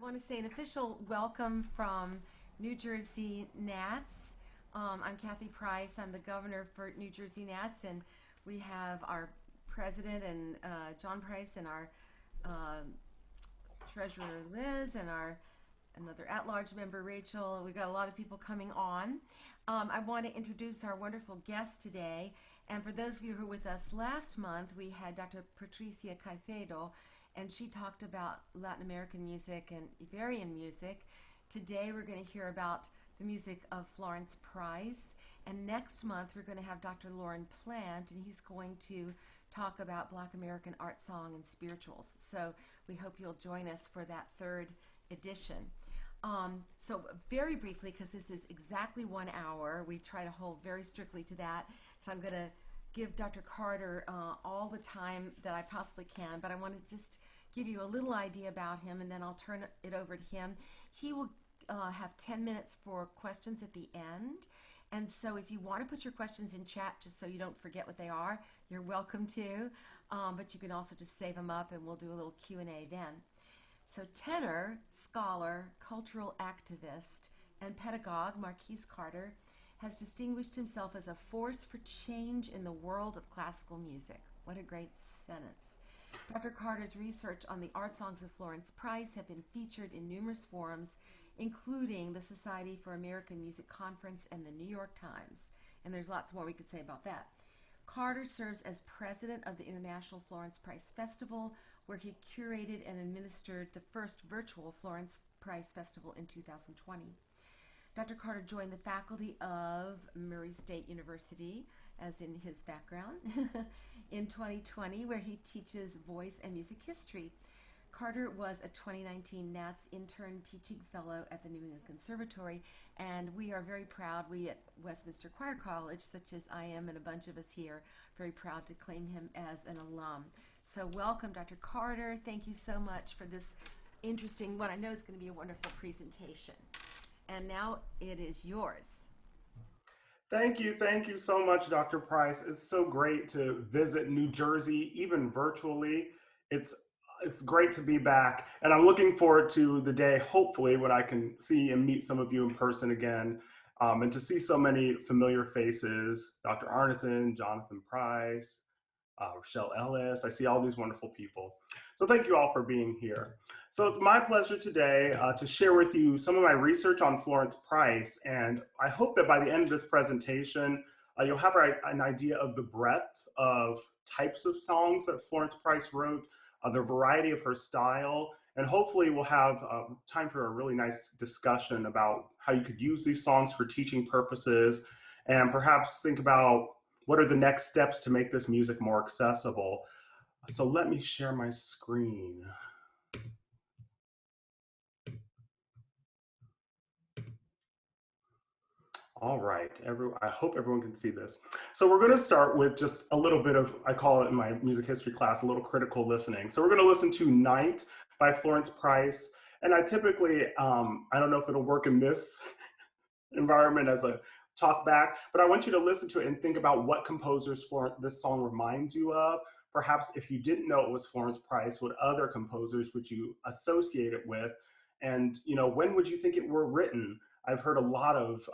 want to say an official welcome from New Jersey NATS. I'm Kathy Price. I'm the governor for New Jersey NATS, and we have our president and John Price, and our treasurer Liz, and our another at-large member Rachel. We've got a lot of people coming on. I want to introduce our wonderful guest today. And for those of you who were with us last month, we had Dr. Patricia Caicedo, and she talked about Latin American music and Iberian music. Today we're going to hear about the music of Florence Price, and next month we're going to have Dr. Loren Plant, and he's going to talk about Black American art song and spirituals. So we hope you'll join us for that third edition. So very briefly, because this is exactly 1 hour, we try to hold very strictly to that. So I'm going to give Dr. Carter all the time that I possibly can, but I want to just give you a little idea about him, and then I'll turn it over to him. He will have 10 minutes for questions at the end. And so if you want to put your questions in chat, just so you don't forget what they are, you're welcome to. But you can also just save them up, and we'll do a little Q&A then. So tenor, scholar, cultural activist, and pedagogue Marquese Carter has distinguished himself as a force for change in the world of classical music. What a great sentence. Dr. Carter's research on the art songs of Florence Price have been featured in numerous forums, including the Society for American Music Conference and the New York Times. And there's lots more we could say about that. Carter serves as president of the International Florence Price Festival, where he curated and administered the first virtual Florence Price Festival in 2020. Dr. Carter joined the faculty of Murray State University, as in his background, in 2020, where he teaches voice and music history. Carter was a 2019 NATS intern teaching fellow at the New England Conservatory, and we are very proud, we at Westminster Choir College, such as I am and a bunch of us here, very proud to claim him as an alum. So welcome, Dr. Carter. Thank you so much for this interesting, what I know is going to be a wonderful presentation. And now it is yours. Thank you so much, Dr. Price. It's so great to visit New Jersey, even virtually. It's great to be back, and I'm looking forward to the day, hopefully, when I can see and meet some of you in person again, and to see so many familiar faces, Dr. Arneson, Jonathan Price, Rochelle Ellis. I see all these wonderful people. So thank you all for being here. So it's my pleasure today to share with you some of my research on Florence Price, and I hope that by the end of this presentation, you'll have an idea of the breadth of types of songs that Florence Price wrote, the variety of her style, and hopefully we'll have time for a really nice discussion about how you could use these songs for teaching purposes, and perhaps think about what are the next steps to make this music more accessible. So let me share my screen. All right, I hope everyone can see this. So we're gonna start with just a little bit of, I call it in my music history class, a little critical listening. So we're gonna listen to Night by Florence Price. And I typically, I don't know if it'll work in this environment as a talk back, but I want you to listen to it and think about what composers this song reminds you of. Perhaps if you didn't know it was Florence Price, what other composers would you associate it with? And when would you think it were written? I've heard a lot of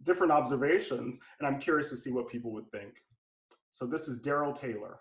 different observations, and I'm curious to see what people would think. So this is Daryl Taylor.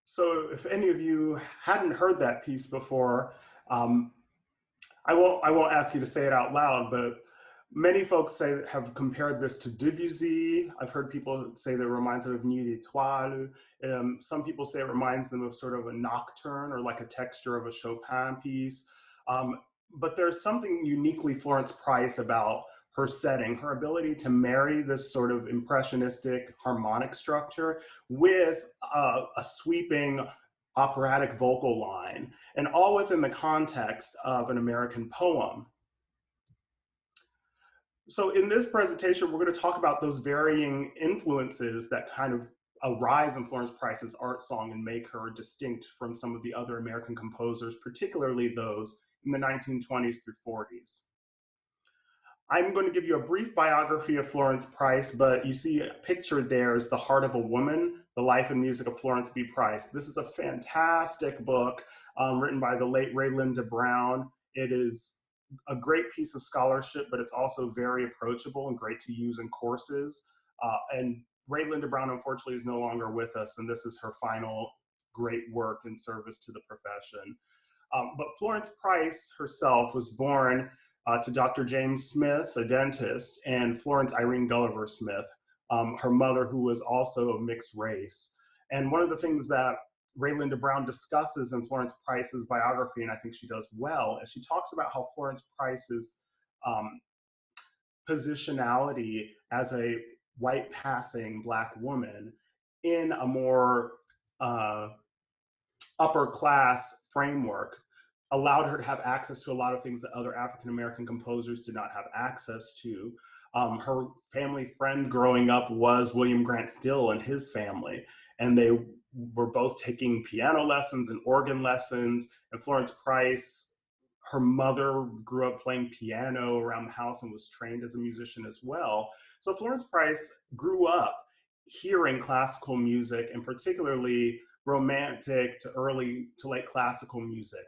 So if any of you hadn't heard that piece before, um, I won't ask you to say it out loud, but many folks have compared this to Debussy. I've heard people say that it reminds them of Nuit d'Étoiles. Some people say it reminds them of sort of a nocturne or like a texture of a Chopin piece. Um, but there's something uniquely Florence Price about her setting, her ability to marry this sort of impressionistic harmonic structure with a sweeping operatic vocal line, and all within the context of an American poem. So in this presentation, we're going to talk about those varying influences that kind of arise in Florence Price's art song and make her distinct from some of the other American composers, particularly those in the 1920s through 40s. I'm going to give you a brief biography of Florence Price, but you see pictured there is The Heart of a Woman, The Life and Music of Florence B. Price. This is a fantastic book written by the late Raylinda Brown. It is a great piece of scholarship, but it's also very approachable and great to use in courses. And Raylinda Brown, unfortunately, is no longer with us, and this is her final great work in service to the profession. But Florence Price herself was born to Dr. James Smith, a dentist, and Florence Irene Gulliver Smith, her mother, who was also of mixed race. And one of the things that Raylinda Brown discusses in Florence Price's biography, and I think she does well, is she talks about how Florence Price's positionality as a white passing Black woman in a more upper class framework allowed her to have access to a lot of things that other African American composers did not have access to. Her family friend growing up was William Grant Still and his family, and they were both taking piano lessons and organ lessons. And Florence Price, her mother grew up playing piano around the house and was trained as a musician as well. So Florence Price grew up hearing classical music, and particularly romantic to early to late classical music.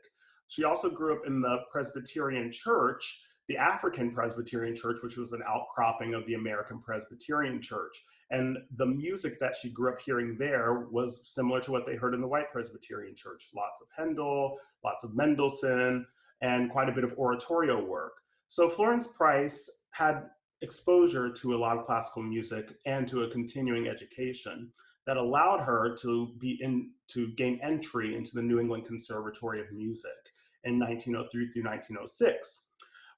She also grew up in the Presbyterian Church, the African Presbyterian Church, which was an outcropping of the American Presbyterian Church. And the music that she grew up hearing there was similar to what they heard in the white Presbyterian Church. Lots of Handel, lots of Mendelssohn, and quite a bit of oratorio work. So Florence Price had exposure to a lot of classical music and to a continuing education that allowed her to gain entry into the New England Conservatory of Music in 1903 through 1906,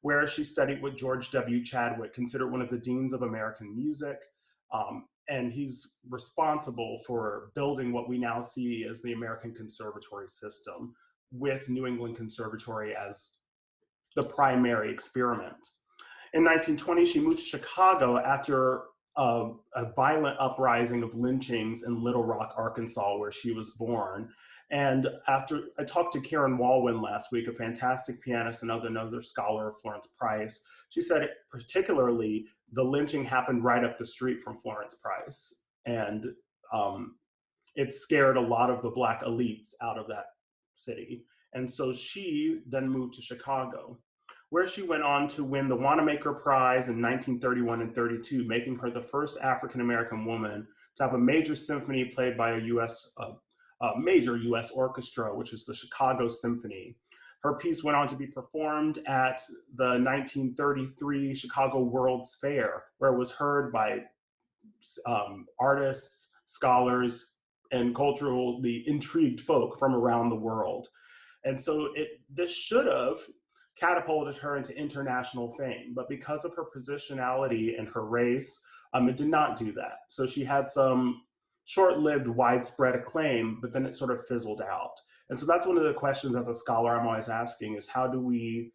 where she studied with George W. Chadwick, considered one of the deans of American music. And he's responsible for building what we now see as the American Conservatory system, with New England Conservatory as the primary experiment. In 1920, she moved to Chicago after a violent uprising of lynchings in Little Rock, Arkansas, where she was born. And after I talked to Karen Walwyn last week, a fantastic pianist and another scholar of Florence Price, she said particularly the lynching happened right up the street from Florence Price. And it scared a lot of the Black elites out of that city. And so she then moved to Chicago, where she went on to win the Wanamaker Prize in 1931 and 32, making her the first African-American woman to have a major symphony played by a major US orchestra, which is the Chicago Symphony. Her piece went on to be performed at the 1933 Chicago World's Fair, where it was heard by artists, scholars, and culturally intrigued folk from around the world. And so this should have catapulted her into international fame, but because of her positionality and her race, it did not do that. So she had some short-lived widespread acclaim, but then it sort of fizzled out. And so that's one of the questions as a scholar I'm always asking is, how do we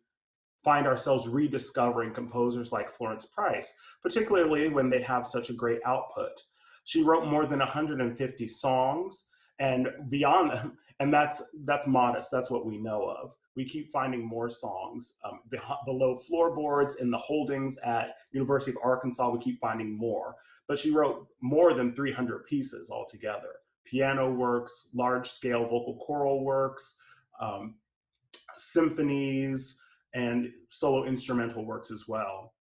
find ourselves rediscovering composers like Florence Price, particularly when they have such a great output? She wrote more than 150 songs, and beyond them, and that's modest, that's what we know of. we keep finding more songs. Below floorboards in the holdings at University of Arkansas, we keep finding more. But she wrote more than 300 pieces altogether. Piano works, large-scale vocal choral works, um, symphonies, and solo instrumental works as well.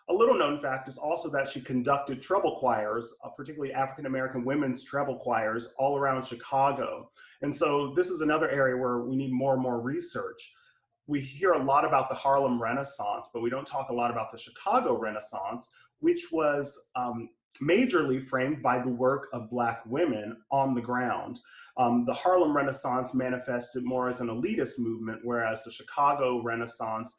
A little known fact is also that she conducted treble choirs, particularly African American women's treble choirs, all around Chicago. And so this is another area where we need more and more research. We hear a lot about the Harlem Renaissance, but we don't talk a lot about the Chicago Renaissance, which was majorly framed by the work of Black women on the ground. The Harlem Renaissance manifested more as an elitist movement, whereas the Chicago Renaissance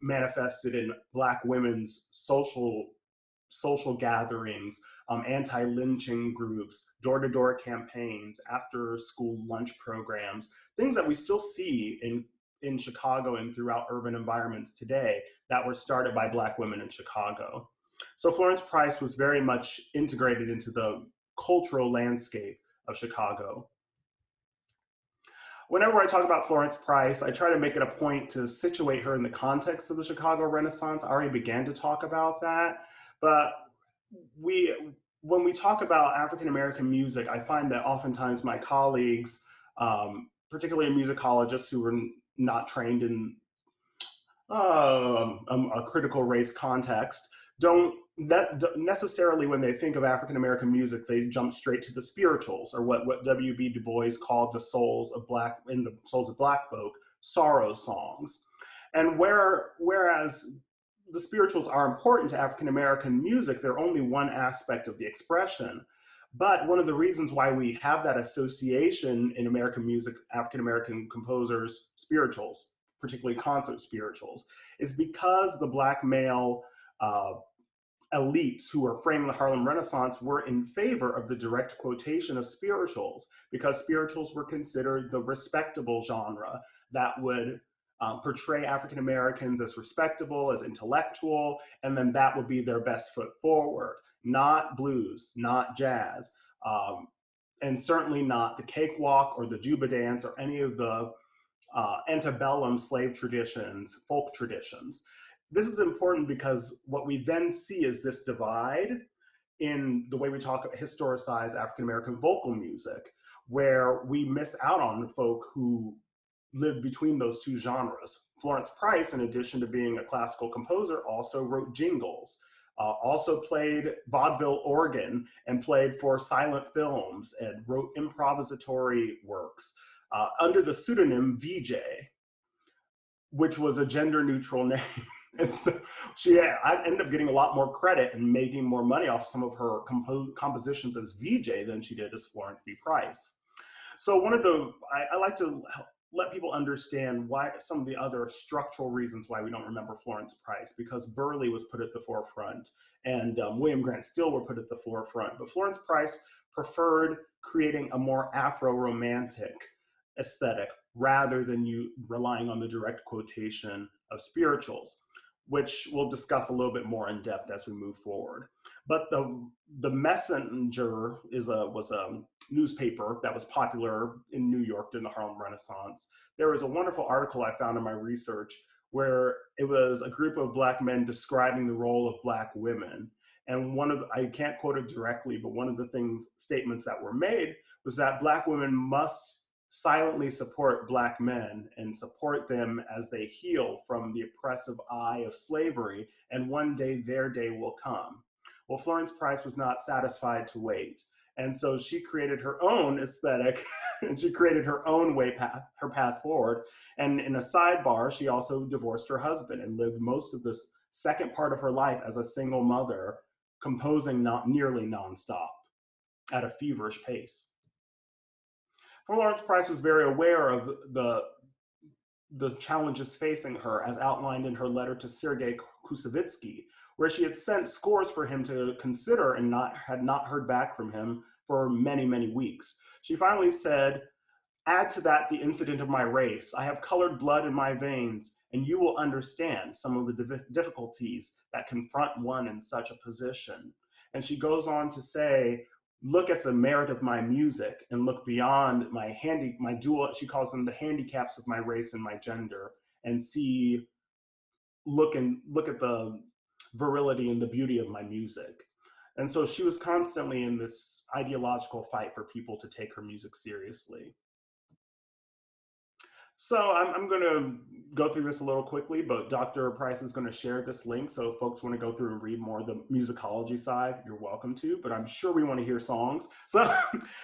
manifested in Black women's social gatherings, anti-lynching groups, door-to-door campaigns, after-school lunch programs, things that we still see in Chicago and throughout urban environments today that were started by Black women in Chicago. So Florence Price was very much integrated into the cultural landscape of Chicago. Whenever I talk about Florence Price, I try to make it a point to situate her in the context of the Chicago Renaissance. I already began to talk about that, but when we talk about African American music, I find that oftentimes my colleagues, particularly musicologists who are not trained in a critical race context, don't necessarily, when they think of African American music, they jump straight to the spirituals, or what W.B. Du Bois called the souls of Black folk, sorrow songs. And whereas the spirituals are important to African American music, they're only one aspect of the expression. But one of the reasons why we have that association in American music, African American composers, spirituals, particularly concert spirituals, is because the Black male elites who were framing the Harlem Renaissance were in favor of the direct quotation of spirituals, because spirituals were considered the respectable genre that would portray African Americans as respectable, as intellectual, and then that would be their best foot forward. Not blues, not jazz, and certainly not the cakewalk or the juba dance or any of the antebellum slave traditions, folk traditions. This is important because what we then see is this divide in the way we historicize African American vocal music, where we miss out on folk who lived between those two genres. Florence Price, in addition to being a classical composer, also wrote jingles, also played vaudeville organ and played for silent films and wrote improvisatory works under the pseudonym VJ, which was a gender neutral name. And so I ended up getting a lot more credit and making more money off some of her compositions as VJ than she did as Florence B. Price. So I like to let people understand why some of the other structural reasons why we don't remember Florence Price, because Burleigh was put at the forefront and William Grant Still were put at the forefront. But Florence Price preferred creating a more Afro-romantic aesthetic rather than relying on the direct quotation of spirituals, which we'll discuss a little bit more in depth as we move forward. But the Messenger was a newspaper that was popular in New York during the Harlem Renaissance. There was a wonderful article I found in my research where it was a group of Black men describing the role of Black women. And I can't quote it directly, but one of the statements that were made was that Black women must silently support Black men and support them as they heal from the oppressive eye of slavery, and one day their day will come. Well, Florence Price was not satisfied to wait. And so she created her own aesthetic and she created her own her path forward. And in a sidebar, she also divorced her husband and lived most of this second part of her life as a single mother, composing nearly nonstop at a feverish pace. Florence Price was very aware of the challenges facing her, as outlined in her letter to Sergei Koussevitzky, where she had sent scores for him to consider and had not heard back from him for many, many weeks. She finally said, "Add to that the incident of my race. I have colored blood in my veins, and you will understand some of the difficulties that confront one in such a position." And she goes on to say, look at the merit of my music and look beyond my dual, she calls them the handicaps of my race and my gender, and look at the virility and the beauty of my music. And so she was constantly in this ideological fight for people to take her music seriously. So I'm going to go through this a little quickly, but Dr. Price is going to share this link. So if folks want to go through and read more of the musicology side, you're welcome to, but I'm sure we want to hear songs. So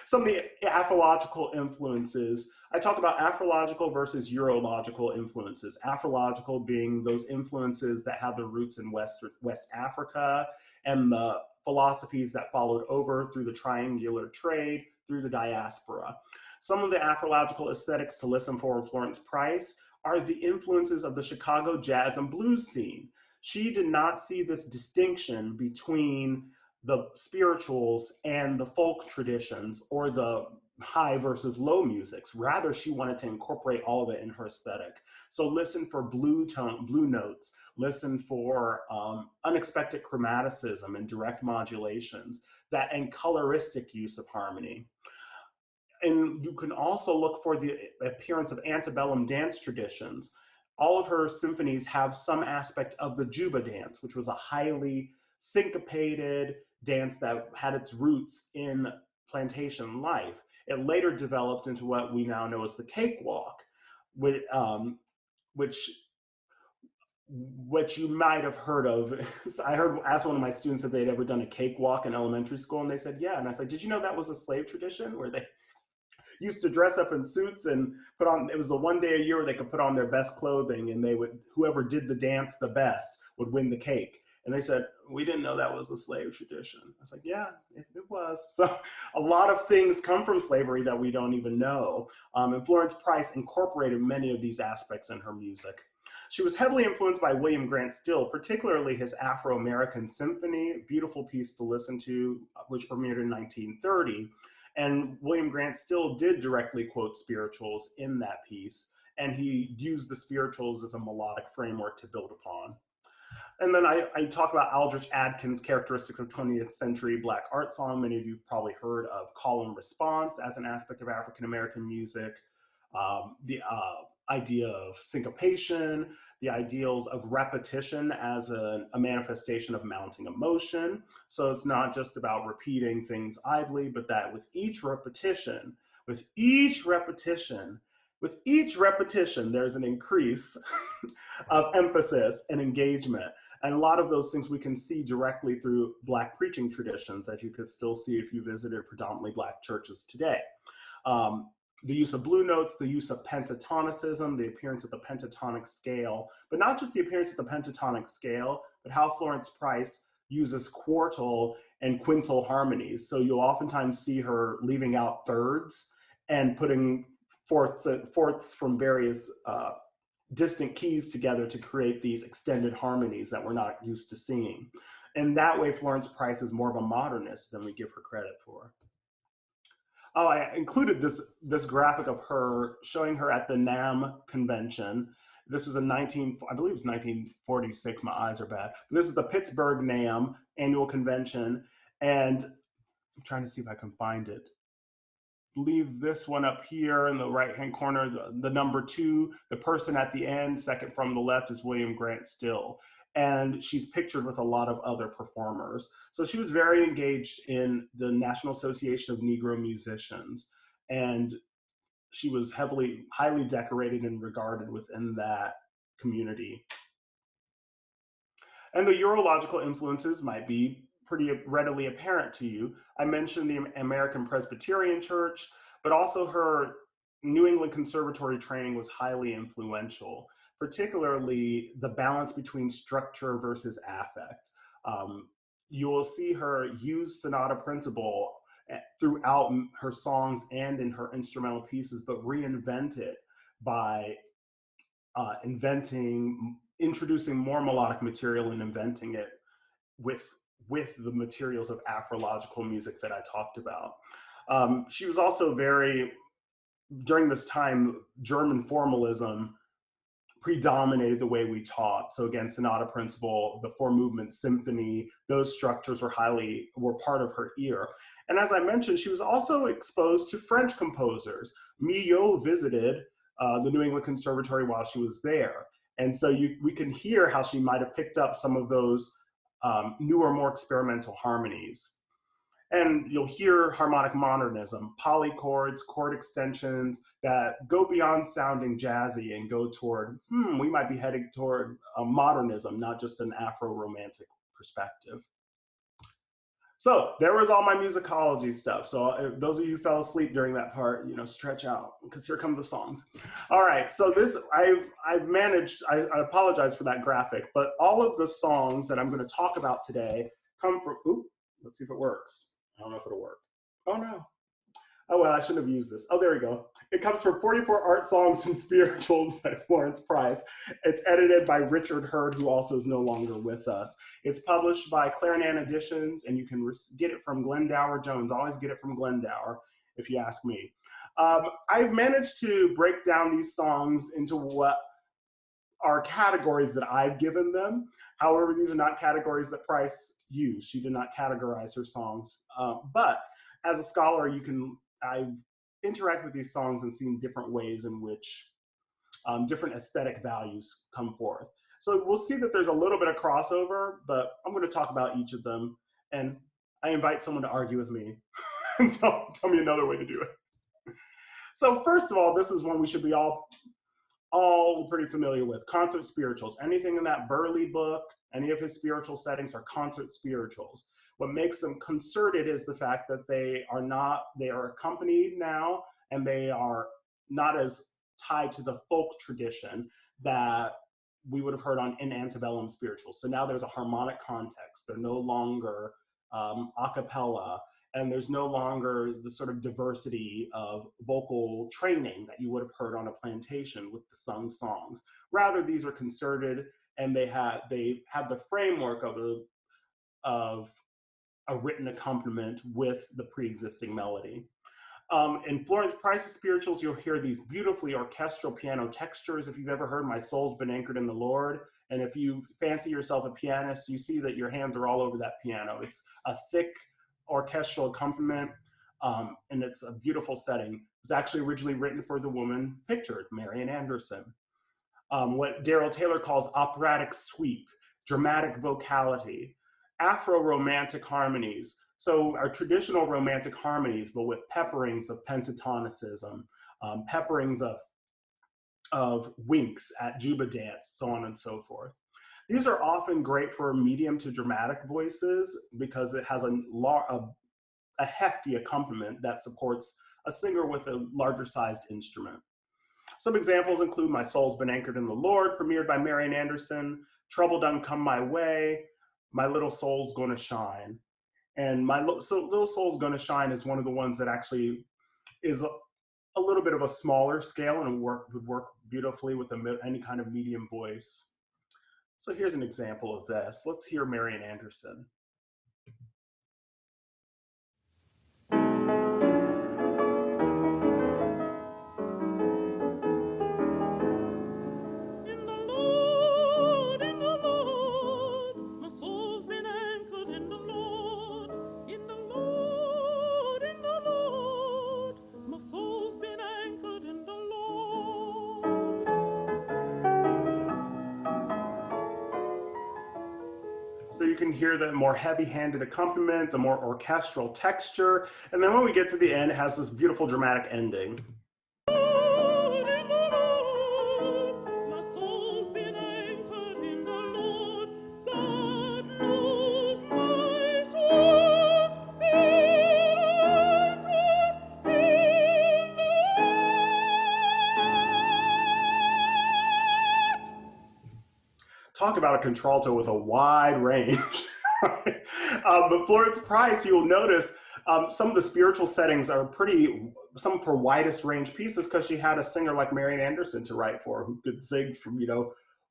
some of the aphological influences, I talk about aphological versus Eurological influences. Aphological being those influences that have their roots in West Africa, and the philosophies that followed over through the triangular trade, through the diaspora. Some of the aphological aesthetics to listen for in Florence Price are the influences of the Chicago jazz and blues scene. She did not see this distinction between the spirituals and the folk traditions, or the high versus low musics. Rather, she wanted to incorporate all of it in her aesthetic. So listen for blue notes, listen for unexpected chromaticism and direct modulations, and coloristic use of harmony. And you can also look for the appearance of antebellum dance traditions. All of her symphonies have some aspect of the Juba dance, which was a highly syncopated dance that had its roots in plantation life. It later developed into what we now know as the cakewalk, which which you might have heard of. I asked one of my students if they'd ever done a cakewalk in elementary school, and they said, yeah. And I said, did you know that was a slave tradition where they used to dress up in suits and put on, it was the one day a year where they could put on their best clothing, and whoever did the dance the best would win the cake. And they said, we didn't know that was a slave tradition. I was like, yeah, it was. So a lot of things come from slavery that we don't even know. And Florence Price incorporated many of these aspects in her music. She was heavily influenced by William Grant Still, particularly his Afro-American Symphony, beautiful piece to listen to, which premiered in 1930. And William Grant Still did directly quote spirituals in that piece, and he used the spirituals as a melodic framework to build upon. And then I talk about Aldrich Adkins' characteristics of 20th century Black art song. Many of you have probably heard of call and response as an aspect of African American music, the idea of syncopation, the ideals of repetition as a manifestation of mounting emotion. So it's not just about repeating things idly, but that with each repetition, there's an increase of emphasis and engagement. And a lot of those things we can see directly through Black preaching traditions, as you could still see if you visited predominantly Black churches today. The use of blue notes, the use of pentatonicism, the appearance of the pentatonic scale, but not just the appearance of the pentatonic scale, but how Florence Price uses quartal and quintal harmonies. So you'll oftentimes see her leaving out thirds and putting fourths from various distant keys together to create these extended harmonies that we're not used to seeing. And that way, Florence Price is more of a modernist than we give her credit for. Oh, I included this graphic of her showing her at the NAM convention. This is I believe it was 1946. My eyes are bad. This is the Pittsburgh NAM annual convention, and I'm trying to see if I can find it. Leave this one up here in the right-hand corner, the number 2, the person at the end, second from the left, is William Grant Still. And she's pictured with a lot of other performers. So she was very engaged in the National Association of Negro Musicians. And she was highly decorated and regarded within that community. And the Eurological influences might be pretty readily apparent to you. I mentioned the American Presbyterian Church, but also her New England Conservatory training was highly influential, particularly the balance between structure versus affect. You will see her use sonata principle throughout her songs and in her instrumental pieces, but reinvent it by introducing more melodic material and inventing it with the materials of Afrological music that I talked about. She was also during this time, German formalism predominated the way we taught. So again, sonata principle, the four movement symphony, those structures were part of her ear. And as I mentioned, she was also exposed to French composers. Milhaud visited the New England Conservatory while she was there. And so we can hear how she might have picked up some of those newer, more experimental harmonies. And you'll hear harmonic modernism, polychords, chord extensions that go beyond sounding jazzy and go toward, we might be heading toward modernism, not just an Afro-Romantic perspective. So there was all my musicology stuff. So those of you who fell asleep during that part, stretch out because here come the songs. All right, so this, I've managed, I apologize for that graphic, but all of the songs that I'm gonna talk about today come from, let's see if it works. I don't know if it'll work. Oh no. Oh well, I shouldn't have used this. Oh, there we go. It comes from 44 Art Songs and Spirituals by Florence Price. It's edited by Richard Hurd, who also is no longer with us. It's published by Clarinet Editions, and you can get it from Glendower Jones. Always get it from Glendower, if you ask me. I've managed to break down these songs into what are categories that I've given them. However, these are not categories that Price used. She did not categorize her songs. But as a scholar, I've interacted with these songs and seen different ways in which different aesthetic values come forth. So we'll see that there's a little bit of crossover, but I'm going to talk about each of them. And I invite someone to argue with me and tell me another way to do it. So first of all, this is one we should be all pretty familiar with, concert spirituals. Anything in that Burley book, any of his spiritual settings are concert spirituals. What makes them concerted is the fact that they are accompanied now, and they are not as tied to the folk tradition that we would have heard in antebellum spirituals. So now there's a harmonic context. They're no longer a cappella, and there's no longer the sort of diversity of vocal training that you would have heard on a plantation with the sung songs. Rather, these are concerted, and they have the framework of a written accompaniment with the pre-existing melody. In Florence Price's spirituals, you'll hear these beautifully orchestral piano textures. If you've ever heard "My Soul's Been Anchored in the Lord," and if you fancy yourself a pianist, you see that your hands are all over that piano. It's a thick orchestral accompaniment, and it's a beautiful setting. It was actually originally written for the woman pictured, Marian Anderson. What Darrell Taylor calls operatic sweep, dramatic vocality, Afro-Romantic harmonies. So our traditional romantic harmonies, but with pepperings of pentatonicism, pepperings of winks at juba dance, so on and so forth. These are often great for medium to dramatic voices because it has a hefty accompaniment that supports a singer with a larger sized instrument. Some examples include "My Soul's Been Anchored in the Lord," premiered by Marian Anderson, "Trouble Done Come My Way," "My Little Soul's Gonna Shine." And Little Soul's Gonna Shine is one of the ones that actually is a little bit of a smaller scale and would work beautifully with any kind of medium voice. So here's an example of this. Let's hear Marian Anderson. So you can hear the more heavy-handed accompaniment, the more orchestral texture, and then when we get to the end, it has this beautiful dramatic ending. Talk about a contralto with a wide range. But Florence Price, you'll notice some of the spiritual settings are some of her widest range pieces because she had a singer like Marian Anderson to write for, who could sing from,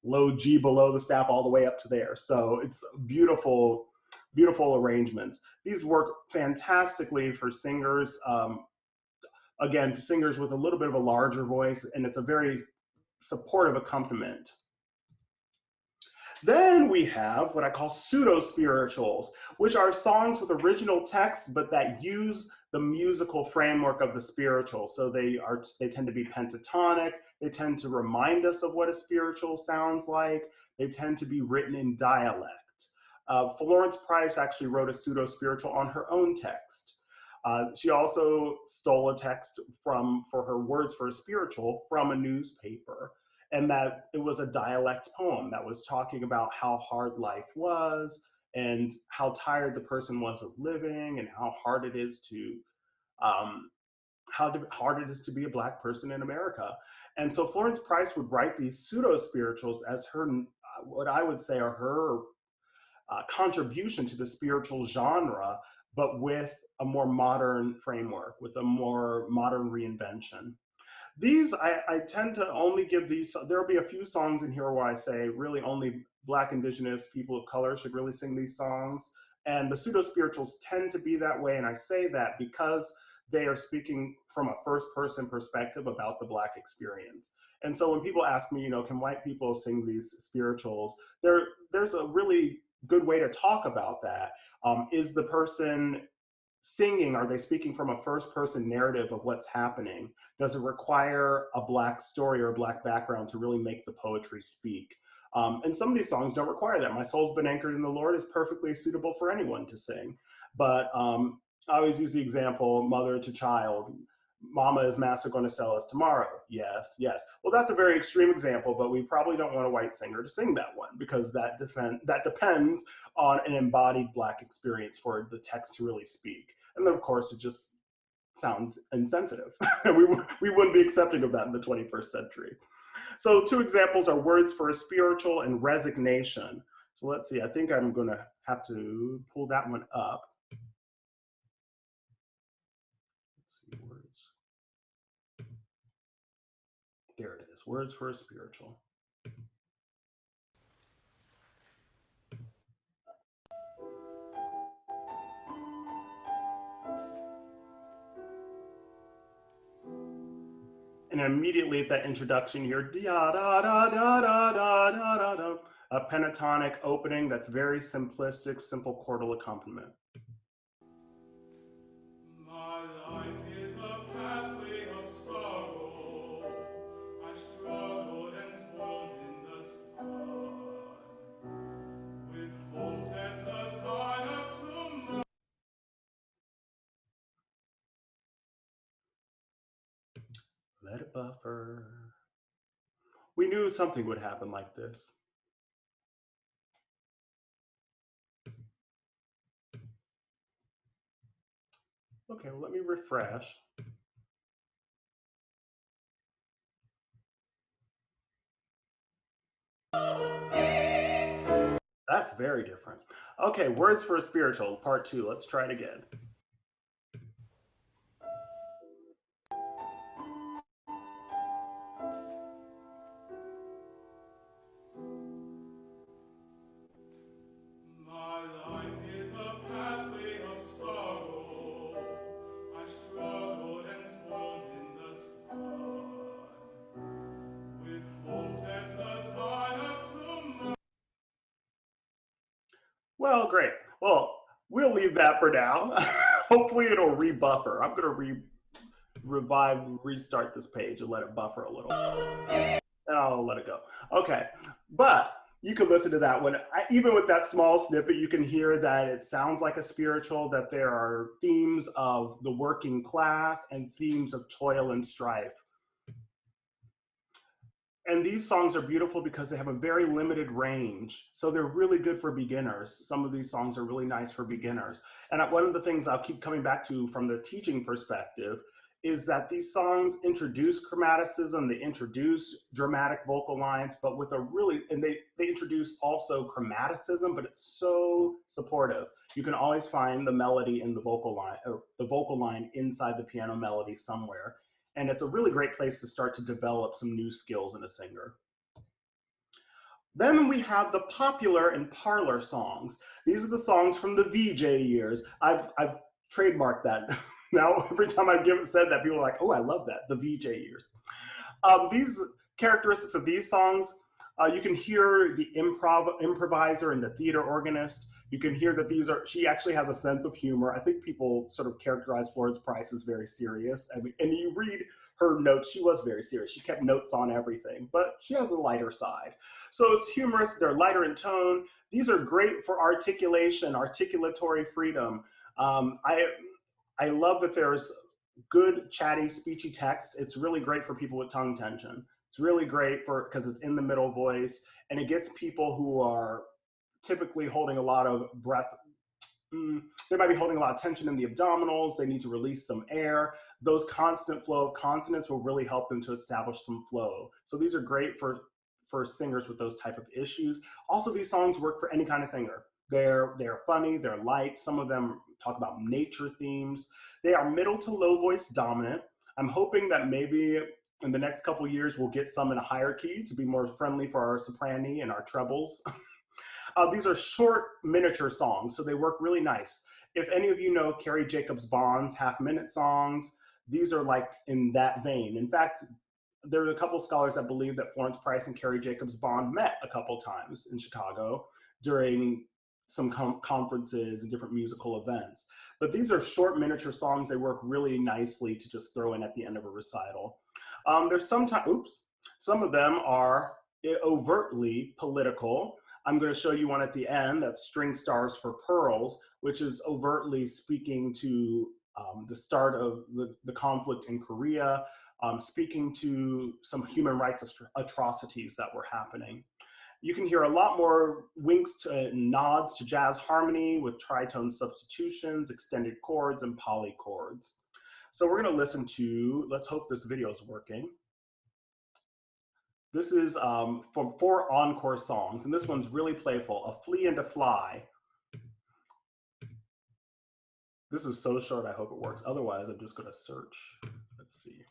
low G below the staff all the way up to there. So it's beautiful, beautiful arrangements. These work fantastically for singers. Again, for singers with a little bit of a larger voice, and it's a very supportive accompaniment. Then we have what I call pseudo-spirituals, which are songs with original texts, but that use the musical framework of the spiritual. So they tend to be pentatonic. They tend to remind us of what a spiritual sounds like. They tend to be written in dialect. Florence Price actually wrote a pseudo-spiritual on her own text. She also stole a text for her words for a spiritual from a newspaper, and that it was a dialect poem that was talking about how hard life was and how tired the person was of living and how hard it is to hard it is to be a Black person in America. And so Florence Price would write these pseudo spirituals as her what I would say are her contribution to the spiritual genre, but with a more modern framework, with a more modern reinvention. These, I tend to only give these, there'll be a few songs in here where I say really only Black, Indigenous, people of color should really sing these songs. And the pseudo spirituals tend to be that way. And I say that because they are speaking from a first person perspective about the Black experience. And so when people ask me, can white people sing these spirituals, there's a really good way to talk about that. Is the person singing, are they speaking from a first person narrative of what's happening? Does it require a Black story or a Black background to really make the poetry speak? And some of these songs don't require that. My Soul's Been Anchored in the Lord is perfectly suitable for anyone to sing. But I always use the example, mother to child. Mama, is master going to sell us tomorrow? Yes, yes. Well, that's a very extreme example, but we probably don't want a white singer to sing that one because that depends on an embodied Black experience for the text to really speak. And then, of course, it just sounds insensitive. we wouldn't be accepting of that in the 21st century. So 2 examples are Words for a Spiritual and Resignation. So let's see, I think I'm going to have to pull that one up. Let's see, words. There it is, Words for a Spiritual. And immediately at that introduction, you hear da da da da da da da da, a pentatonic opening that's very simplistic, simple chordal accompaniment. My life is a pathway of sorrow. I struggled and toiled in the sun, with hope that the tide of tomorrow. Let it buffer. We knew something would happen like this. Okay, well, let me refresh. That's very different. Okay, Words for a Spiritual, part 2. Let's try it again. My life is a pathway of sorrow. I struggled and toiled in the sun, with hope that the tide of tomorrow. Well, great. Well, we'll leave that for now. Hopefully it'll rebuffer. I'm going to restart this page and let it buffer a little. And I'll let it go. Okay, but you can listen to that one. Even with that small snippet, you can hear that it sounds like a spiritual, that there are themes of the working class and themes of toil and strife. And these songs are beautiful because they have a very limited range. So they're really good for beginners. Some of these songs are really nice for beginners. And one of the things I'll keep coming back to from the teaching perspective is that these songs introduce chromaticism, they introduce dramatic vocal lines, but with a really, and they introduce also chromaticism, but it's so supportive. You can always find the melody in the vocal line, or the vocal line inside the piano melody somewhere. And it's a really great place to start to develop some new skills in a singer. Then we have the popular and parlor songs. These are the songs from the VJ years. I've trademarked that. Now, every time I've said that, people are like, oh, I love that, the VJ years. These characteristics of these songs, you can hear the improviser and the theater organist. You can hear that she actually has a sense of humor. I think people sort of characterize Florence Price as very serious. And you read her notes, she was very serious. She kept notes on everything, but she has a lighter side. So it's humorous, they're lighter in tone. These are great for articulation, articulatory freedom. I love that there's good, chatty, speechy text. It's really great for people with tongue tension. It's really great because it's in the middle voice, and it gets people who are typically holding a lot of breath. They might be holding a lot of tension in the abdominals. They need to release some air. Those constant flow of consonants will really help them to establish some flow. So these are great for singers with those type of issues. Also, these songs work for any kind of singer. They're funny, they're light. Some of them talk about nature themes. They are middle to low voice dominant. I'm hoping that maybe in the next couple of years we'll get some in a higher key to be more friendly for our soprani and our trebles. These are short miniature songs, so they work really nice. If any of you know Carrie Jacobs Bond's half-minute songs, these are like in that vein. In fact, there are a couple scholars that believe that Florence Price and Carrie Jacobs Bond met a couple times in Chicago during some conferences and different musical events. But these are short miniature songs. They work really nicely to just throw in at the end of a recital. There's some of them are overtly political. I'm going to show you one at the end, that's String Stars for Pearls, which is overtly speaking to the start of the conflict in Korea, speaking to some human rights atrocities that were happening. You can hear a lot more winks and nods to jazz harmony with tritone substitutions, extended chords, and polychords. So we're going to listen to, let's hope this video is working. This is from 4 encore songs, and this one's really playful, A Flea and a Fly. This is so short, I hope it works. Otherwise, I'm just going to search. Let's see.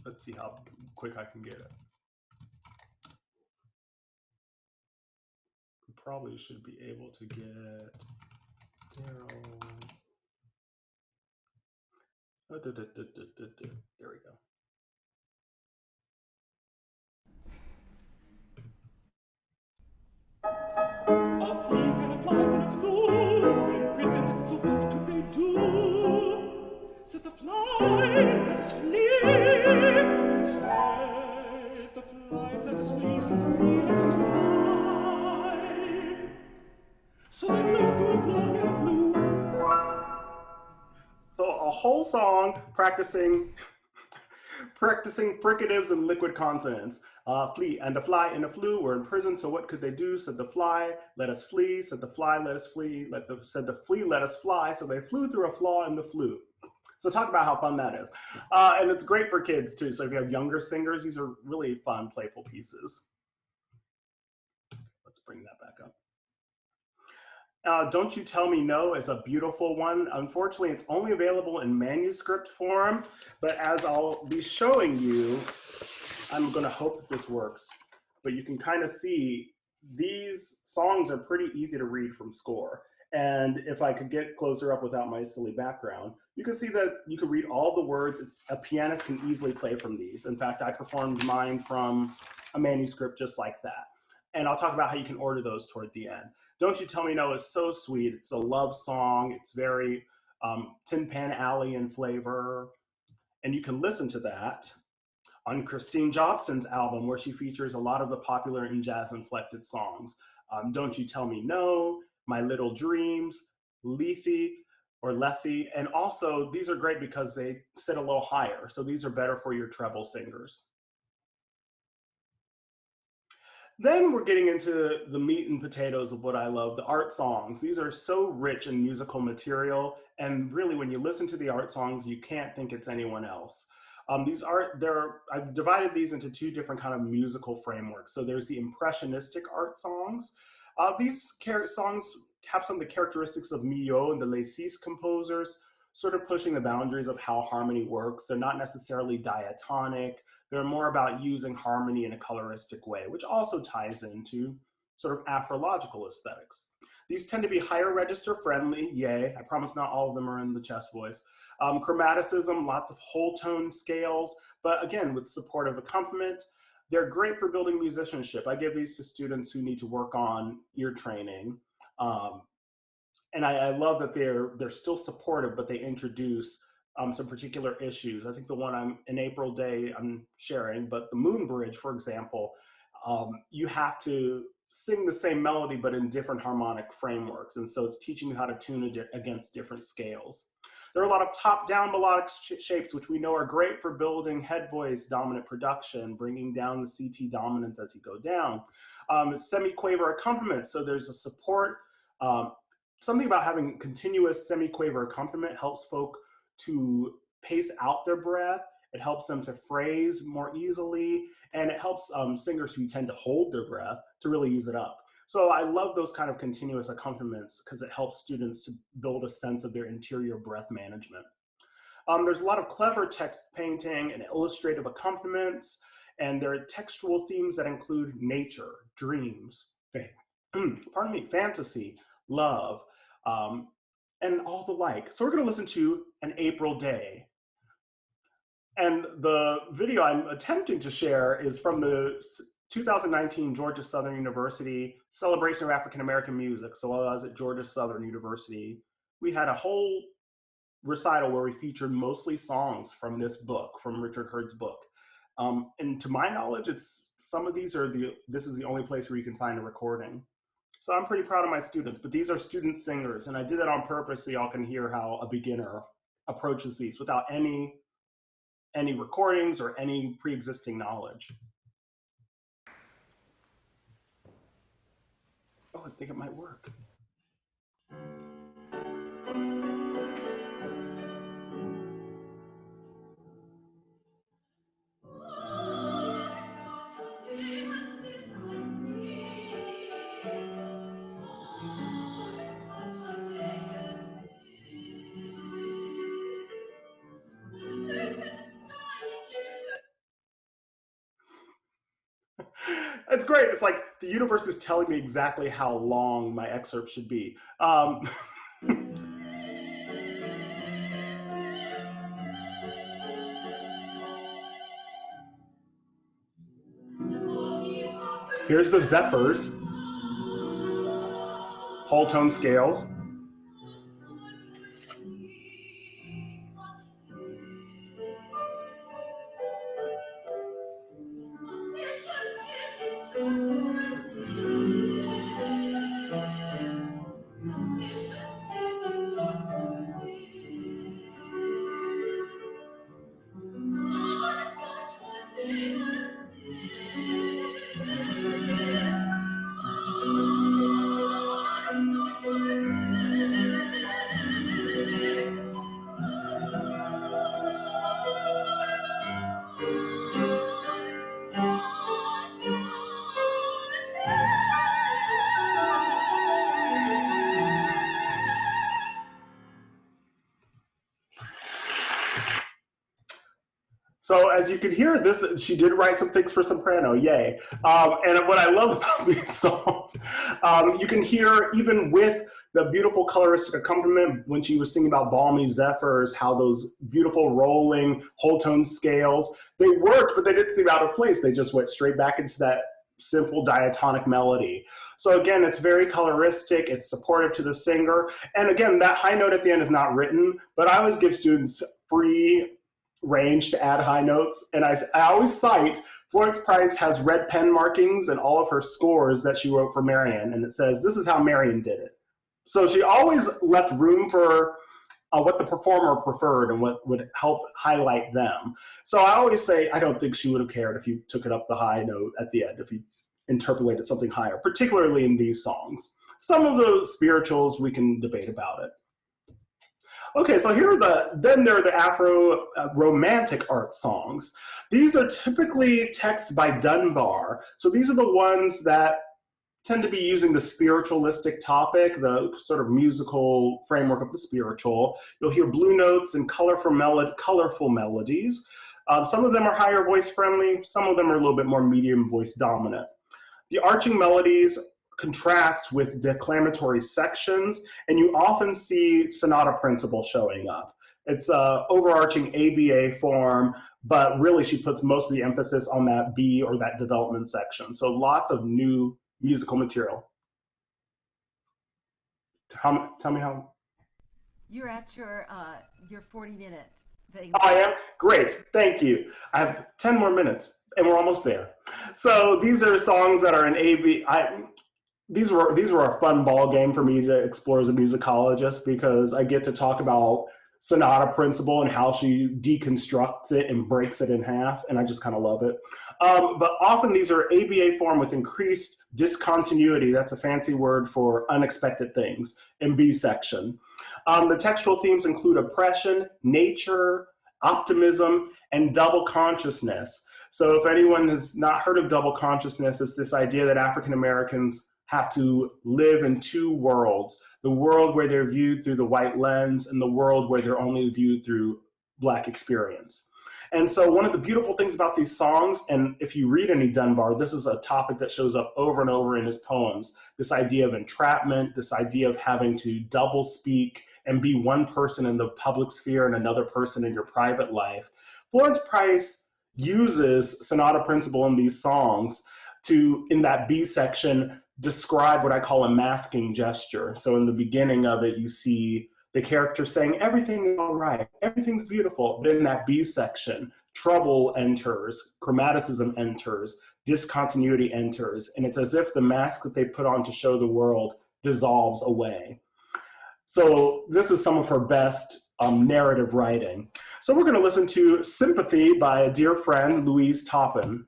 Let's see how quick I can get it. We probably should be able to get Daryl. Oh, there we go. A flea and a fly and a flew imprisoned, so what could they do? Said the fly, let us flee. Said the fly, let us flee. Said the flea, let us fly. So they flew through a fly and a flew. So a whole song practicing fricatives and liquid consonants. Flea and a fly and a flew were in prison, so what could they do? Said the fly, let us flee. Said the fly, let us flee. Said the flea, let us fly. So they flew through a flaw in the flue. So talk about how fun that is. And it's great for kids too. So if you have younger singers, these are really fun, playful pieces. Let's bring that back up. Don't You Tell Me No is a beautiful one. Unfortunately, it's only available in manuscript form, but as I'll be showing you, I'm gonna hope that this works. But you can kind of see these songs are pretty easy to read from score. And if I could get closer up without my silly background, you can see that you can read all the words. A pianist can easily play from these. In fact, I performed mine from a manuscript just like that. And I'll talk about how you can order those toward the end. Don't You Tell Me No is so sweet. It's a love song. It's very Tin Pan Alley in flavor. And you can listen to that on Christine Jobson's album, where she features a lot of the popular and jazz-inflected songs. Don't You Tell Me No, My Little Dreams, Lethe, and also these are great because they sit a little higher. So these are better for your treble singers. Then we're getting into the meat and potatoes of what I love, the art songs. These are so rich in musical material, and really when you listen to the art songs, you can't think it's anyone else. I've divided these into 2 different kind of musical frameworks. So there's the impressionistic art songs. These songs have some of the characteristics of Milhaud and the Les composers, sort of pushing the boundaries of how harmony works. They're not necessarily diatonic. They're more about using harmony in a coloristic way, which also ties into sort of Afrological aesthetics. These tend to be higher register friendly, yay. I promise not all of them are in the chest voice. Chromaticism, lots of whole tone scales, but again, with supportive accompaniment. They're great for building musicianship. I give these to students who need to work on ear training. And I love that they're still supportive, but they introduce some particular issues. I think the one in April Day I'm sharing, but the Moon Bridge, for example, you have to sing the same melody, but in different harmonic frameworks. And so it's teaching you how to tune it against different scales. There are a lot of top-down melodic shapes, which we know are great for building head voice dominant production, bringing down the CT dominance as you go down. It's semi-quaver accompaniment, so there's a support. Something about having continuous semi-quaver accompaniment helps folk to pace out their breath. It helps them to phrase more easily, and it helps singers who tend to hold their breath to really use it up. So I love those kind of continuous accompaniments because it helps students to build a sense of their interior breath management. There's a lot of clever text painting and illustrative accompaniments, and there are textual themes that include nature, dreams, fantasy, love, and all the like. So we're going to listen to An April Day. And the video I'm attempting to share is from the 2019 Georgia Southern University Celebration of African American Music. So while I was at Georgia Southern University, we had a whole recital where we featured mostly songs from this book, from Richard Hurd's book. And to my knowledge, this is the only place where you can find a recording. So I'm pretty proud of my students, but these are student singers, and I did that on purpose so y'all can hear how a beginner approaches these without any recordings or any pre-existing knowledge. Oh, I think it might work. It's great. It's like the universe is telling me exactly how long my excerpt should be. Here's the Zephyrs, whole tone scales. So as you can hear, she did write some things for soprano, yay. And what I love about these songs, you can hear even with the beautiful coloristic accompaniment when she was singing about balmy zephyrs, how those beautiful rolling whole tone scales, they worked, but they didn't seem out of place. They just went straight back into that simple diatonic melody. So again, it's very coloristic, it's supportive to the singer. And again, that high note at the end is not written, but I always give students free range to add high notes. And I always cite Florence Price has red pen markings in all of her scores that she wrote for Marian. And it says, this is how Marian did it. So she always left room for what the performer preferred and what would help highlight them. So I always say, I don't think she would have cared if you took it up the high note at the end, if you interpolated something higher, particularly in these songs. Some of those spirituals, we can debate about it. Okay, so then there are the Afro romantic art songs. These are typically texts by Dunbar. So these are the ones that tend to be using the spiritualistic topic, the sort of musical framework of the spiritual. You'll hear blue notes and colorful melodies. Some of them are higher voice friendly. Some of them are a little bit more medium voice dominant. The arching melodies contrasts with declamatory sections, and you often see sonata principle showing up. It's a overarching ABA form, but really she puts most of the emphasis on that B or that development section. So lots of new musical material. Tell me how. You're at your 40-minute thing. Oh, I am? Great, thank you. I have 10 more minutes and we're almost there. So these are songs that are in ABA. These were a fun ball game for me to explore as a musicologist, because I get to talk about sonata principle and how she deconstructs it and breaks it in half, and I just kind of love it. But often these are ABA form with increased discontinuity. That's a fancy word for unexpected things in B section. The textual themes include oppression, nature, optimism, and double consciousness. So if anyone has not heard of double consciousness, it's this idea that African Americans have to live in two worlds: the world where they're viewed through the white lens and the world where they're only viewed through Black experience. And so one of the beautiful things about these songs, and if you read any Dunbar, this is a topic that shows up over and over in his poems, this idea of entrapment, this idea of having to double speak and be one person in the public sphere and another person in your private life. Florence Price uses sonata principle in these songs to, in that B section, describe what I call a masking gesture. So in the beginning of it, you see the character saying, everything is all right, everything's beautiful. But in that B section, trouble enters, chromaticism enters, discontinuity enters, and it's as if the mask that they put on to show the world dissolves away. So this is some of her best narrative writing. So we're gonna listen to Sympathy by a dear friend, Louise Toppin.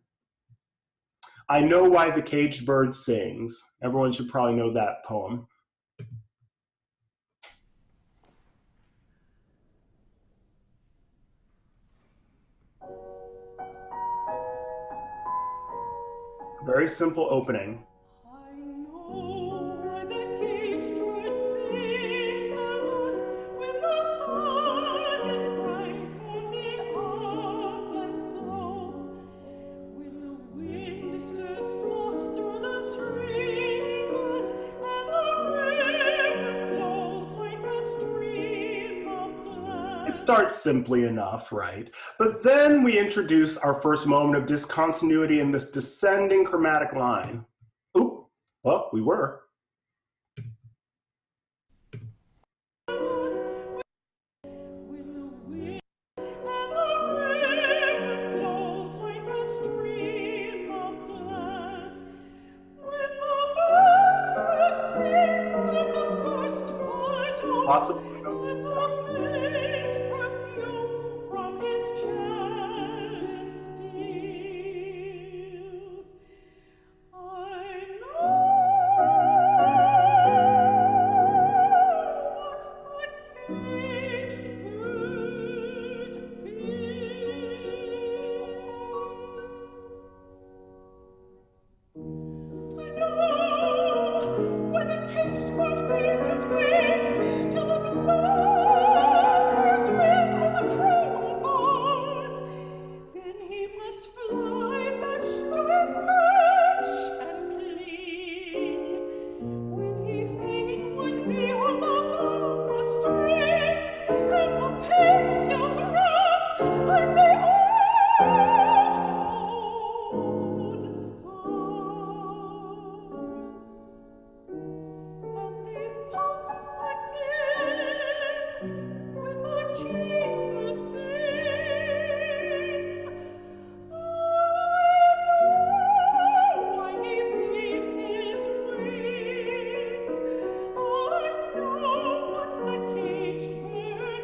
I Know Why the Caged Bird Sings. Everyone should probably know that poem. Very simple opening. I know why the caged bird sings, alas, when the sun is bright on the upland slope, when the wind stirs soft through the streaming grass, and the river flows like a stream of glass. It starts simply enough, right? But then we introduce our first moment of discontinuity in this descending chromatic line. Oop, well, we were. Lots of notes.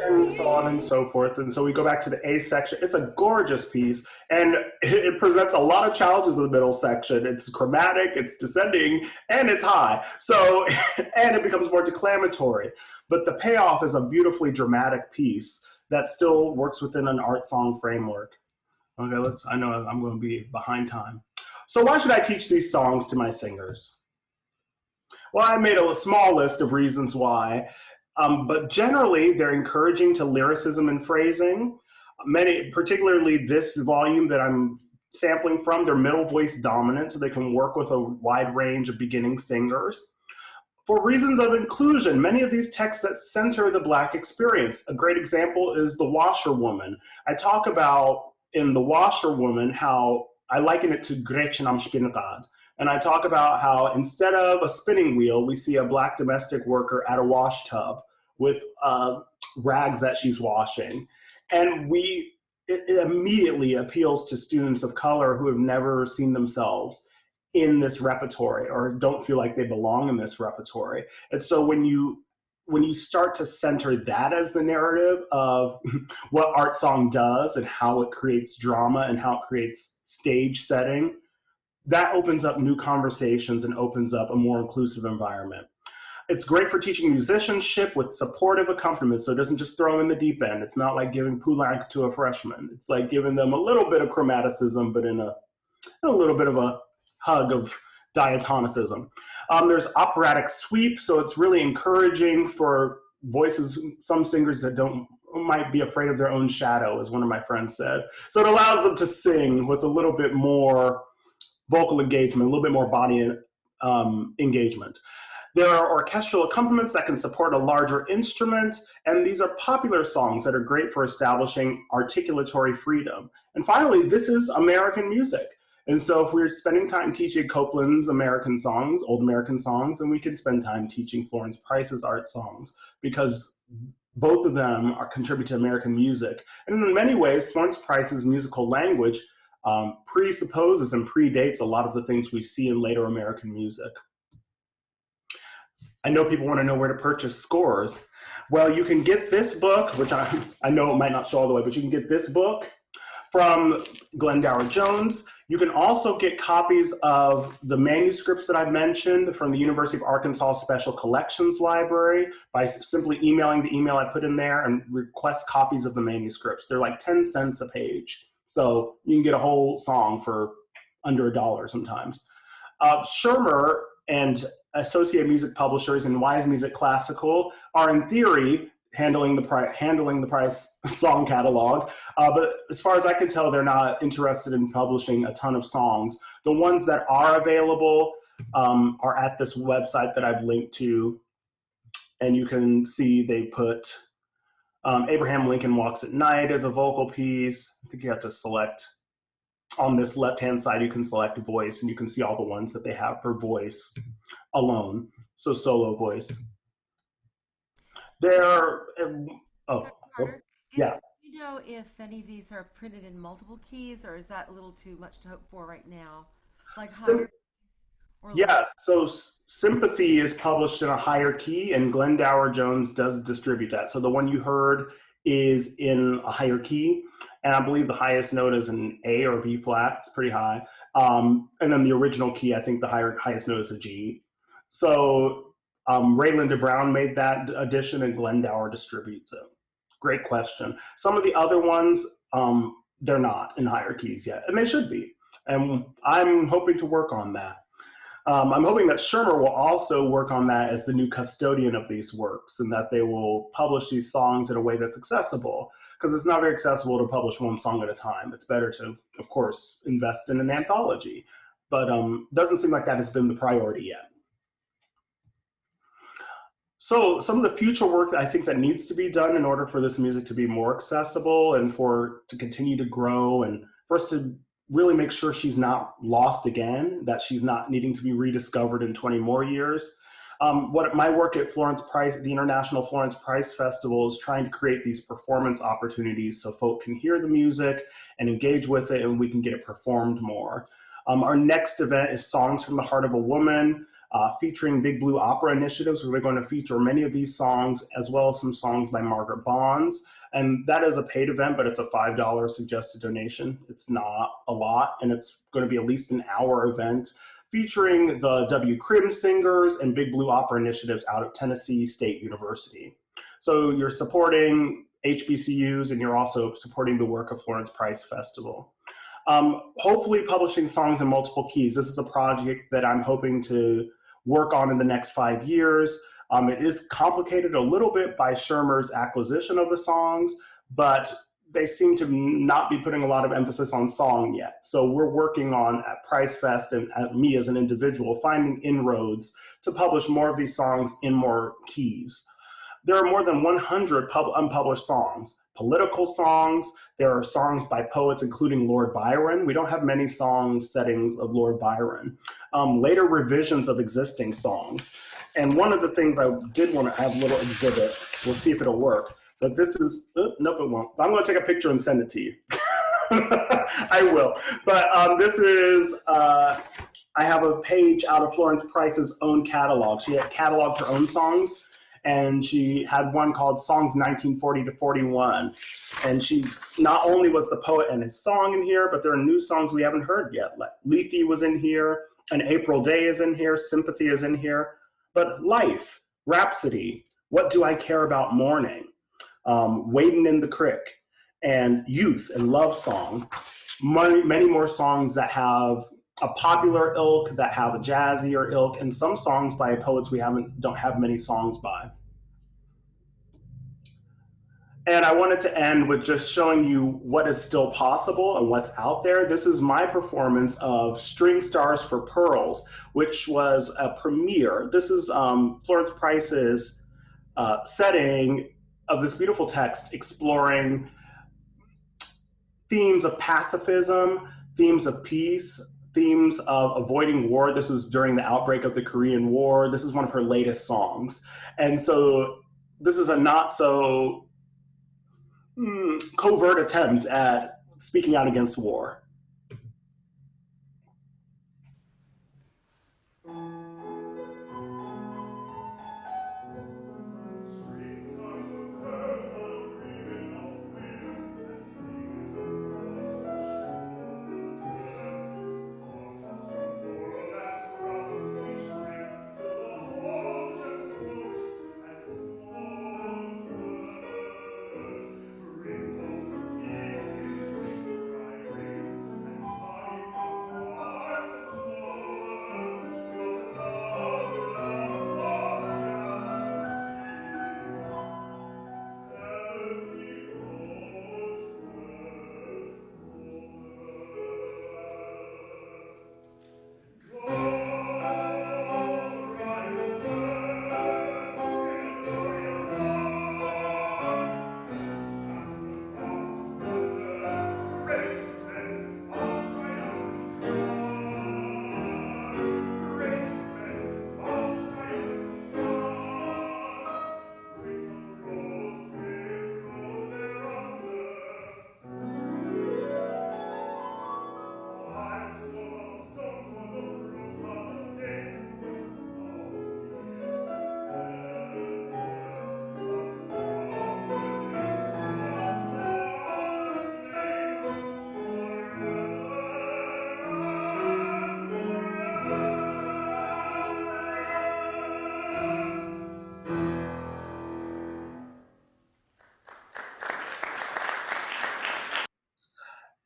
And so on and so forth. And so we go back to the A section. It's a gorgeous piece, and it presents a lot of challenges in the middle section. It's chromatic, it's descending, and it's high. So, and it becomes more declamatory. But the payoff is a beautifully dramatic piece that still works within an art song framework. Okay, I know I'm going to be behind time. So why should I teach these songs to my singers? Well, I made a small list of reasons why. But generally, they're encouraging to lyricism and phrasing. Many, particularly this volume that I'm sampling from. They're middle voice dominant, so they can work with a wide range of beginning singers. For reasons of inclusion, many of these texts that center the Black experience. A great example is The Washerwoman. I talk about in The Washerwoman how I liken it to Gretchen am Spinnrad. And I talk about how instead of a spinning wheel, we see a Black domestic worker at a wash tub with rags that she's washing. And it immediately appeals to students of color who have never seen themselves in this repertory or don't feel like they belong in this repertory. And so when you start to center that as the narrative of what art song does and how it creates drama and how it creates stage setting, that opens up new conversations and opens up a more inclusive environment. It's great for teaching musicianship with supportive accompaniment, so it doesn't just throw them in the deep end. It's not like giving Poulenc to a freshman. It's like giving them a little bit of chromaticism, but in a little bit of a hug of diatonicism. There's operatic sweep, so it's really encouraging for voices, some singers that might be afraid of their own shadow, as one of my friends said. So it allows them to sing with a little bit more vocal engagement, a little bit more body engagement. There are orchestral accompaniments that can support a larger instrument, and these are popular songs that are great for establishing articulatory freedom. And finally, this is American music. And so if we're spending time teaching Copland's American songs, old American songs, then we can spend time teaching Florence Price's art songs, because both of them contribute to American music. And in many ways, Florence Price's musical language presupposes and predates a lot of the things we see in later American music. I know people want to know where to purchase scores. Well, you can get this book, which I know it might not show all the way, but you can get this book from Glendower Jones. You can also get copies of the manuscripts that I mentioned from the University of Arkansas Special Collections Library by simply emailing the email I put in there and request copies of the manuscripts. They're like 10 cents a page. So you can get a whole song for under $1 sometimes. Schirmer and Associated Music Publishers and Wise Music Classical are, in theory, handling the Price song catalog, but as far as I can tell, they're not interested in publishing a ton of songs. The ones that are available are at this website that I've linked to, and you can see they put Abraham Lincoln Walks at Night as a vocal piece. I think you have to select, on this left-hand side, you can select voice, and you can see all the ones that they have for voice alone, so solo voice. Dr. Carter, yeah. Do you know if any of these are printed in multiple keys, or is that a little too much to hope for right now? Like higher or yeah, so Sympathy is published in a higher key, and Glendower Jones does distribute that. So the one you heard is in a higher key, and I believe the highest note is an A or B flat. It's pretty high. And then the original key, I think the highest note is a G. So Raylinda Brown made that edition, and Glendower distributes it. Great question. Some of the other ones, they're not in higher keys yet, and they should be. And I'm hoping to work on that. I'm hoping that Schirmer will also work on that as the new custodian of these works, and that they will publish these songs in a way that's accessible, because it's not very accessible to publish one song at a time. It's better to, of course, invest in an anthology, but doesn't seem like that has been the priority yet. So some of the future work that I think that needs to be done in order for this music to be more accessible and to continue to grow, and for us to really make sure she's not lost again, that she's not needing to be rediscovered in 20 more years. My work at Florence Price, the International Florence Price Festival, is trying to create these performance opportunities so folk can hear the music and engage with it, and we can get it performed more. Our next event is Songs from the Heart of a Woman, featuring Big Blue Opera initiatives, where we're going to feature many of these songs, as well as some songs by Margaret Bonds. And that is a paid event, but it's a $5 suggested donation. It's not a lot, and it's going to be at least an hour event featuring the W. Crim Singers and Big Blue Opera initiatives out of Tennessee State University. So you're supporting HBCUs, and you're also supporting the work of Florence Price Festival. Hopefully publishing songs in multiple keys. This is a project that I'm hoping to work on in the next 5 years. It is complicated a little bit by Schirmer's acquisition of the songs, but they seem to not be putting a lot of emphasis on song yet. So we're working on at Price Fest and at me as an individual finding inroads to publish more of these songs in more keys. There are more than 100 unpublished songs, political songs. There are songs by poets, including Lord Byron. We don't have many song settings of Lord Byron. Later revisions of existing songs. And one of the things I did want to have a little exhibit, we'll see if it'll work, but this is, nope, it won't. I'm going to take a picture and send it to you. I will. But this is, I have a page out of Florence Price's own catalog. She had cataloged her own songs, and she had one called Songs 1940 to 41. And she not only was the poet and his song in here, but there are new songs we haven't heard yet. Like Lethe was in here, An April Day is in here, Sympathy is in here. But Life, Rhapsody, What Do I Care About Morning, Wading in the Creek, and Youth and Love Song, many more songs that have a popular ilk, that have a jazzier ilk, and some songs by poets we don't have many songs by. And I wanted to end with just showing you what is still possible and what's out there. This is my performance of String Stars for Pearls, which was a premiere. This is Florence Price's setting of this beautiful text exploring themes of pacifism, themes of peace, themes of avoiding war. This was during the outbreak of the Korean War. This is one of her latest songs. And so this is a not so covert attempt at speaking out against war.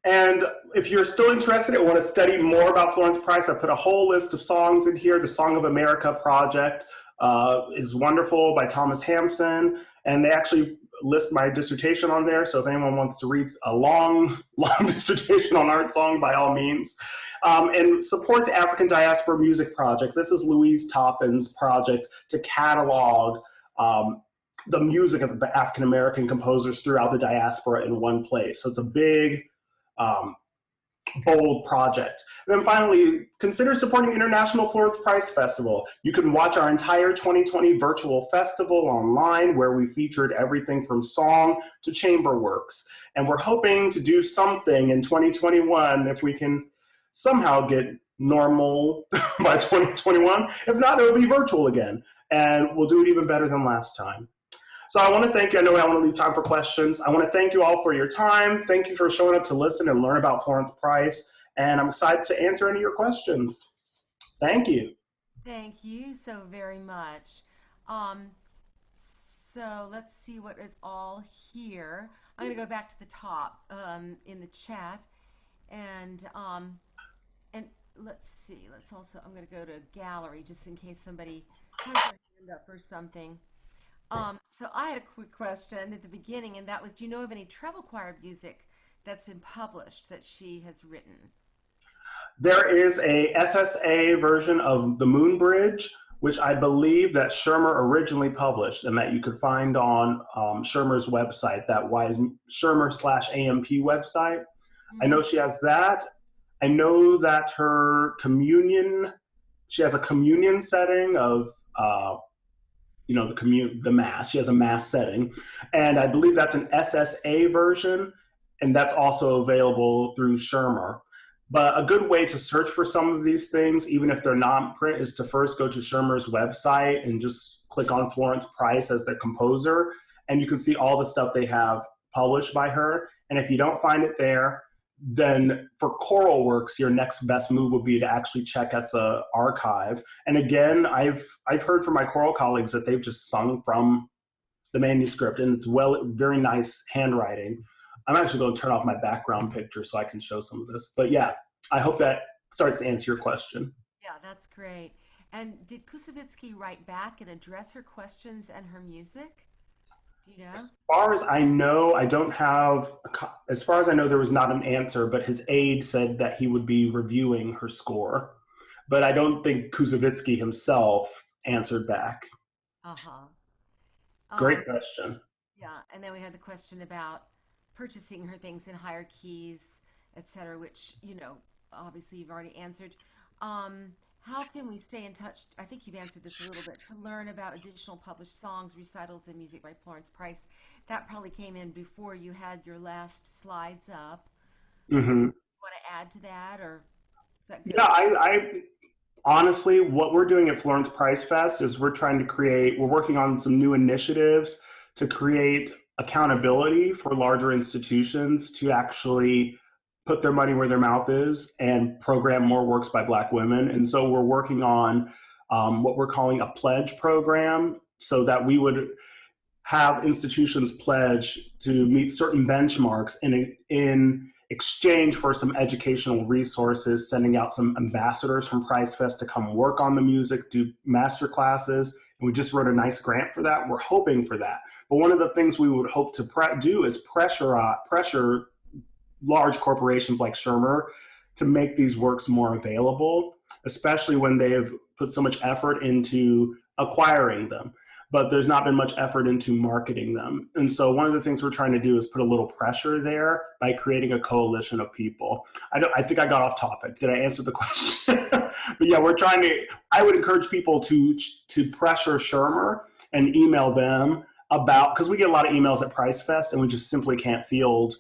And if you're still interested and want to study more about Florence Price, I put a whole list of songs in here. The Song of America project is wonderful by Thomas Hampson. And they actually list my dissertation on there. So if anyone wants to read a long dissertation on art song, by all means. And support the African Diaspora Music Project. This is Louise Toppin's project to catalog the music of the African American composers throughout the diaspora in one place. So it's a big, bold project. And then finally, consider supporting International Florence Price Festival. You can watch our entire 2020 virtual festival online, where we featured everything from song to chamber works. And we're hoping to do something in 2021 if we can somehow get normal by 2021. If not, it'll be virtual again. And we'll do it even better than last time. So I want to thank you. I know I want to leave time for questions. I want to thank you all for your time. Thank you for showing up to listen and learn about Florence Price. And I'm excited to answer any of your questions. Thank you. Thank you so very much. So let's see what is all here. I'm going to go back to the top in the chat. And let's see. I'm going to go to gallery just in case somebody has their hand up or something. So I had a quick question at the beginning, and that was, do you know of any treble choir music that's been published that she has written? There is a SSA version of The Moon Bridge, which I believe that Shermer originally published and that you could find on Shermer's website, that wise Shermer/AMP website. I know she has that. I know that she has a communion setting of, the mass. She has a mass setting. And I believe that's an SSA version, and that's also available through Shermer. But a good way to search for some of these things, even if they're not in print, is to first go to Shermer's website and just click on Florence Price as their composer, and you can see all the stuff they have published by her. And if you don't find it there, then for choral works, your next best move would be to actually check at the archive. And again, I've heard from my choral colleagues that they've just sung from the manuscript, and it's very nice handwriting. I'm actually going to turn off my background picture so I can show some of this. But yeah, I hope that starts to answer your question. Yeah, that's great. And did Kusevitsky write back and address her questions and her music? Do you know? As far as I know, as far as I know, there was not an answer, but his aide said that he would be reviewing her score. But I don't think Kusevitsky himself answered back. Uh-huh. Great question. Yeah, and then we had the question about purchasing her things in higher keys, etc., which, obviously you've already answered. How can we stay in touch? I think you've answered this a little bit, to learn about additional published songs, recitals, and music by Florence Price. That probably came in before you had your last slides up. Mm-hmm. Do you want to add to that, or is that good? Yeah, I honestly, what we're doing at Florence Price Fest is we're working on some new initiatives to create accountability for larger institutions to actually put their money where their mouth is and program more works by Black women. And so we're working on what we're calling a pledge program, so that we would have institutions pledge to meet certain benchmarks in exchange for some educational resources, sending out some ambassadors from Price Fest to come work on the music, do master classes. And we just wrote a nice grant for that. We're hoping for that. But one of the things we would hope to do is pressure large corporations like Shermer to make these works more available, especially when they have put so much effort into acquiring them, but there's not been much effort into marketing them. And so one of the things we're trying to do is put a little pressure there by creating a coalition of people. I think I got off topic. Did I answer the question? But yeah, I would encourage people to pressure Shermer and email them because we get a lot of emails at Price Fest and we just simply can't field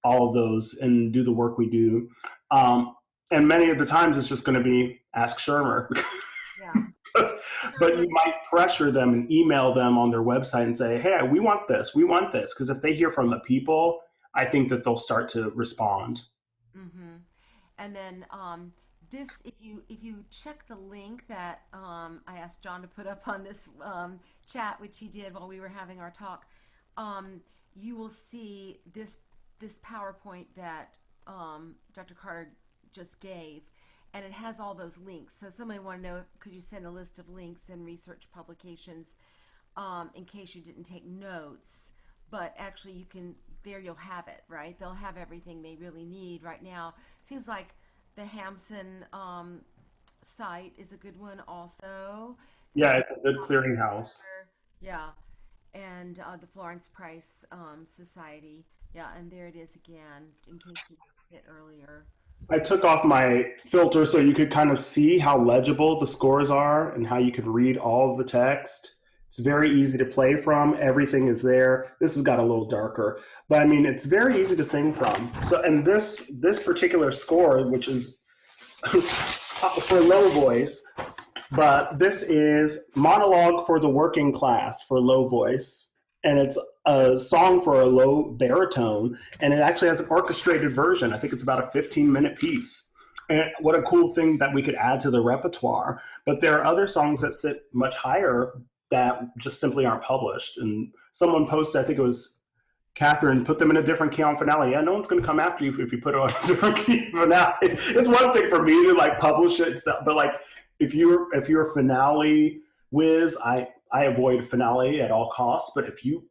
all of those and do the work we do. And many of the times it's just going to be ask Shermer. Yeah. But you might pressure them and email them on their website and say, hey, we want this. Because if they hear from the people, I think that they'll start to respond. Mm-hmm. And then if you check the link that I asked John to put up on this chat, which he did while we were having our talk, you will see this PowerPoint that Dr. Carter just gave, and it has all those links. So somebody want to know, could you send a list of links and research publications in case you didn't take notes? But actually you'll have it, right? They'll have everything they really need right now. It seems like the Hampson site is a good one also. Yeah, it's a good clearinghouse. Yeah, and the Florence Price Society. Yeah, and there it is again, in case you missed it earlier. I took off my filter so you could kind of see how legible the scores are and how you could read all of the text. It's very easy to play from. Everything is there. This has got a little darker, but I mean, it's very easy to sing from. So, and this particular score, which is for low voice, but this is Monologue for the Working Class for low voice. And it's a song for a low baritone, and it actually has an orchestrated version. I think it's about a 15-minute piece. And what a cool thing that we could add to the repertoire. But there are other songs that sit much higher that just simply aren't published. And someone posted, I think it was Catherine, put them in a different key on finale. Yeah, no one's going to come after you if you put it on a different key finale. It's one thing for me to publish it, but if you're a finale whiz, I I avoid finale at all costs, but if you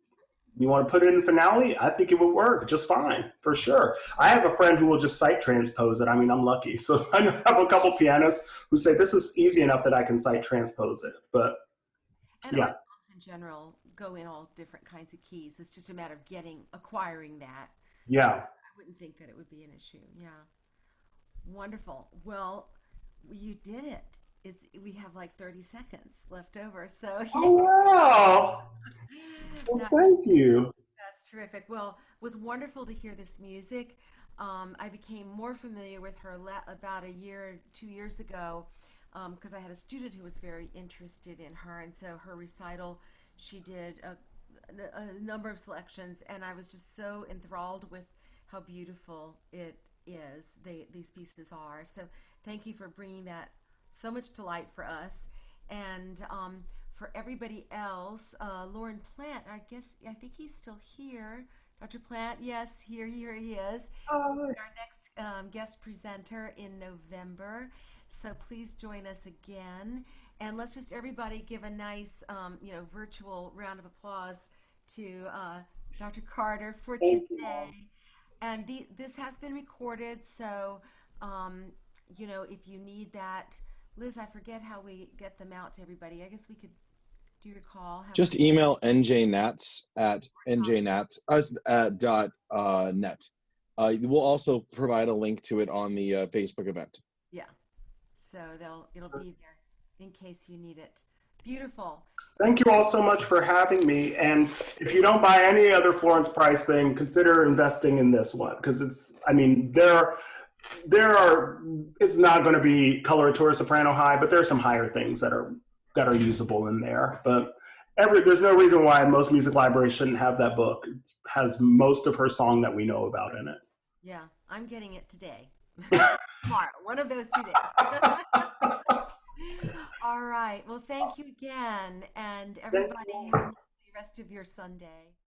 want to put it in finale, I think it would work just fine, for sure. I have a friend who will just sight transpose it. I mean, I'm lucky. So I have a couple pianists who say this is easy enough that I can sight transpose it. But And our yeah, songs in general go in all different kinds of keys. It's just a matter of acquiring that. So yeah. I wouldn't think that it would be an issue. Yeah. Wonderful. Well, you did it. We have like 30 seconds left over. So Oh, wow. Well, that's thank you. that's terrific. Well, it was wonderful to hear this music. I became more familiar with her about a year, 2 years ago, because I had a student who was very interested in her, and so her recital, she did a number of selections, and I was just so enthralled with how beautiful it is. These pieces are. So thank you for bringing that so much to light for us, and for everybody else, Lauren Plant. I think he's still here. Dr. Plant, yes, here he is. Oh, Our next guest presenter in November. So please join us again. And let's just everybody give a nice, virtual round of applause to Dr. Carter for thank you. today. And this has been recorded, so, if you need that, Liz, I forget how we get them out to everybody. I guess we could, do you recall how Just we email njnats at Tom? njnats dot net. We'll also provide a link to it on the Facebook event. Yeah. So it'll be there in case you need it. Beautiful. Thank you all so much for having me. And if you don't buy any other Florence Price thing, consider investing in this one because it's not going to be coloratura soprano high, but there are some higher things that are usable in there. But there's no reason why most music libraries shouldn't have that book. It has most of her song that we know about in it. Yeah, I'm getting it today. Tomorrow, one of those 2 days. All right. Well, thank you again. And everybody, have a lovely rest of your Sunday.